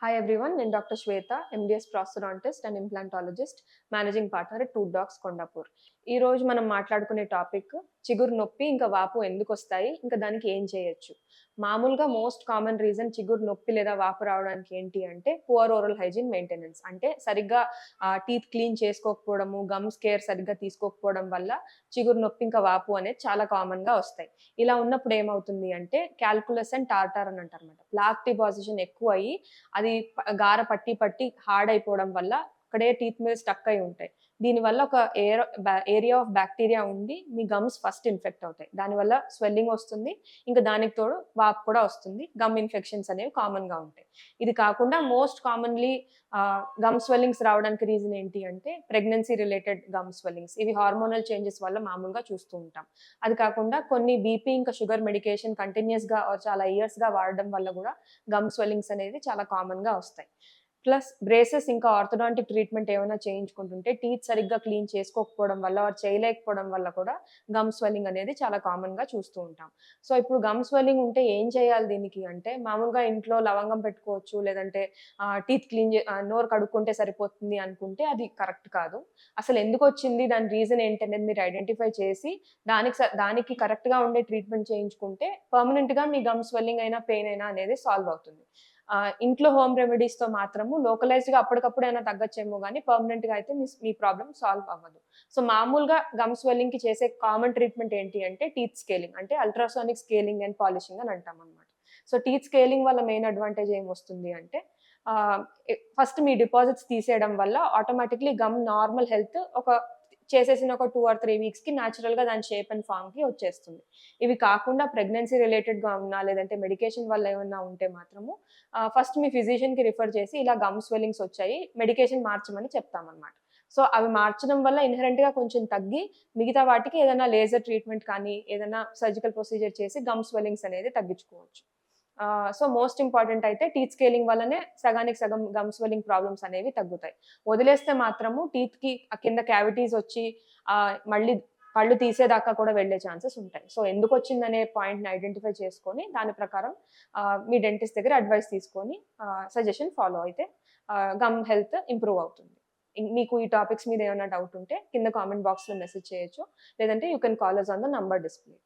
Hi everyone, నేను doctor Shweta, MDS prosthodontist and implantologist, managing partner at Tooth Docs Kondapur. ఈ రోజు మనం మాట్లాడుకునే టాపిక్ చిగురు నొప్పి ఇంకా వాపు ఎందుకు వస్తాయి, ఇంకా దానికి ఏం చేయొచ్చు. మామూలుగా మోస్ట్ కామన్ రీజన్ చిగురు నొప్పి లేదా వాపు రావడానికి ఏంటి అంటే పువర్ ఓరల్ హైజీన్ మెయింటెనెన్స్. అంటే సరిగ్గా టీత్ క్లీన్ చేసుకోకపోవడము, గమ్స్ కేర్ సరిగ్గా తీసుకోకపోవడం వల్ల చిగురు నొప్పి ఇంకా వాపు అనేది చాలా కామన్‌గా వస్తాయి. ఇలా ఉన్నప్పుడు ఏమవుతుంది అంటే క్యాల్కులస్ అండ్ టార్టార్ అని అంటారన్నమాట. ప్లాక్ డిపాజిషన్ ఎక్కువయ్యి అది గార పట్టి పట్టి హార్డ్ అయిపోవడం వల్ల అక్కడే టీత్ మీద స్టక్ అయి ఉంటాయి. దీనివల్ల ఒక ఏరియా ఆఫ్ బాక్టీరియా ఉండి మీ గమ్స్ ఫస్ట్ ఇన్ఫెక్ట్ అవుతాయి. దానివల్ల స్వెల్లింగ్ వస్తుంది. ఇంకా దానికి తోడు వాపు కూడా వస్తుంది. గమ్ ఇన్ఫెక్షన్స్ అనేవి కామన్‌గా ఉంటాయి. ఇది కాకుండా మోస్ట్ కామన్‌లీ గమ్ స్వెల్లింగ్స్ రావడానికి రీజన్ ఏంటి అంటే ప్రెగ్నెన్సీ రిలేటెడ్ గమ్ స్వెల్లింగ్స్. ఇవి హార్మోనల్ చేంజెస్ వల్ల మామూలుగా చూస్తూ ఉంటాం. అది కాకుండా కొన్ని బీపీ ఇంకా షుగర్ మెడికేషన్ కంటిన్యూయస్‌గా చాలా ఇయర్స్‌గా వాడడం వల్ల గూడా గమ్ స్వెల్లింగ్స్ అనేది చాలా కామన్‌గా వస్తాయి. ప్లస్ బ్రేసెస్ ఇంకా ఆర్థోడాంటిక్ ట్రీట్మెంట్ ఏమైనా చేయించుకుంటుంటే టీత్ సరిగ్గా క్లీన్ చేసుకోకపోవడం వల్ల ఆర్ చేయలేకపోవడం వల్ల కూడా గమ్ స్వెల్లింగ్ అనేది చాలా కామన్‌గా చూస్తూ ఉంటాం. సో, ఇప్పుడు గమ్ స్వెల్లింగ్ ఉంటే ఏం చేయాలి దీనికి అంటే మామూలుగా ఇంట్లో లవంగం పెట్టుకోవచ్చు. లేదంటే టీత్ నోరు కడుక్కుంటే సరిపోతుంది అనుకుంటే అది కరెక్ట్ కాదు. అసలు ఎందుకొచ్చింది? దాని రీజన్ ఏంటనేది మీరు ఐడెంటిఫై చేసి దానికి కరెక్ట్‌గా ఉండే ట్రీట్మెంట్ చేయించుకుంటే పర్మనెంట్‌గా మీ గమ్ స్వెల్లింగ్ అయినా, పెయిన్ అయినా అనేది సాల్వ్ అవుతుంది. ఇంట్లో హోమ్ రెమెడీస్‌తో మాత్రము లోకలైజ్డ్‌గా అప్పటికప్పుడైనా తగ్గచ్చేమో గానీ, పర్మనెంట్‌గా అయితే మీ ప్రాబ్లమ్ సాల్వ్ అవ్వదు. సో, మామూలుగా గమ్ స్వెల్లింగ్‌కి చేసే కామన్ ట్రీట్మెంట్ ఏంటి అంటే టీత్ స్కేలింగ్. అంటే అల్ట్రాసోనిక్ స్కేలింగ్ అండ్ పాలిషింగ్ అని అంటామనమాట. సో, టీత్ స్కేలింగ్ వల్ల మెయిన్ అడ్వాంటేజ్ ఏమొస్తుంది అంటే ఆహ్, ఫస్ట్ మీ డిపాజిట్స్ తీసేయడం వల్ల ఆటోమేటిక్‌లీ గమ్ నార్మల్ హెల్త్ చేసేసిన ఒక 2 ఆర్ 3 వీక్స్‌కి నేచురల్‌గా దాని షేప్ అండ్ ఫార్మ్‌కి వచ్చేస్తుంది. ఇవి కాకుండా ప్రెగ్నెన్సీ రిలేటెడ్‌గా ఉన్నా, లేదంటే మెడికేషన్ వల్ల ఏమన్నా ఉంటే మాత్రము ఫస్ట్ మీ ఫిజిషియన్‌కి రిఫర్ చేసి ఇలా గమ్ స్వెల్లింగ్స్ వచ్చాయి. మెడికేషన్ మార్చమని చెప్తామనమాట. సో, అవి మార్చడం వల్ల ఇన్‌హెరెంట్‌గా కొంచెం తగ్గి, మిగతా వాటికి ఏదైనా లేజర్ ట్రీట్మెంట్ కానీ, ఏదైనా సర్జికల్ ప్రొసీజర్ చేసి గమ్ స్వెల్లింగ్స్ అనేది తగ్గించుకోవచ్చు. సో, మోస్ట్ ఇంపార్టెంట్ అయితే టీత్ స్కేలింగ్ వల్లనే సగానికి సగం గమ్ స్వెల్లింగ్ ప్రాబ్లమ్స్ అనేవి తగ్గుతాయి. వదిలేస్తే మాత్రము టీత్‌కి కింద క్యావిటీస్ వచ్చి మళ్ళీ పళ్ళు తీసేదాకా కూడా వెళ్ళే ఛాన్సెస్ ఉంటాయి. సో, ఎందుకొచ్చిందనే పాయింట్‌ని ఐడెంటిఫై చేసుకొని, దాని ప్రకారం మీ డెంటిస్ట్ దగ్గర అడ్వైస్ తీసుకొని సజెషన్ ఫాలో అయితే గమ్ హెల్త్ ఇంప్రూవ్ అవుతుంది. మీకు ఈ టాపిక్స్ మీద ఏమైనా డౌట్ ఉంటే కింద కామెంట్ బాక్స్‌లో మెసేజ్ చేయొచ్చు. లేదంటే you can call us on the number display.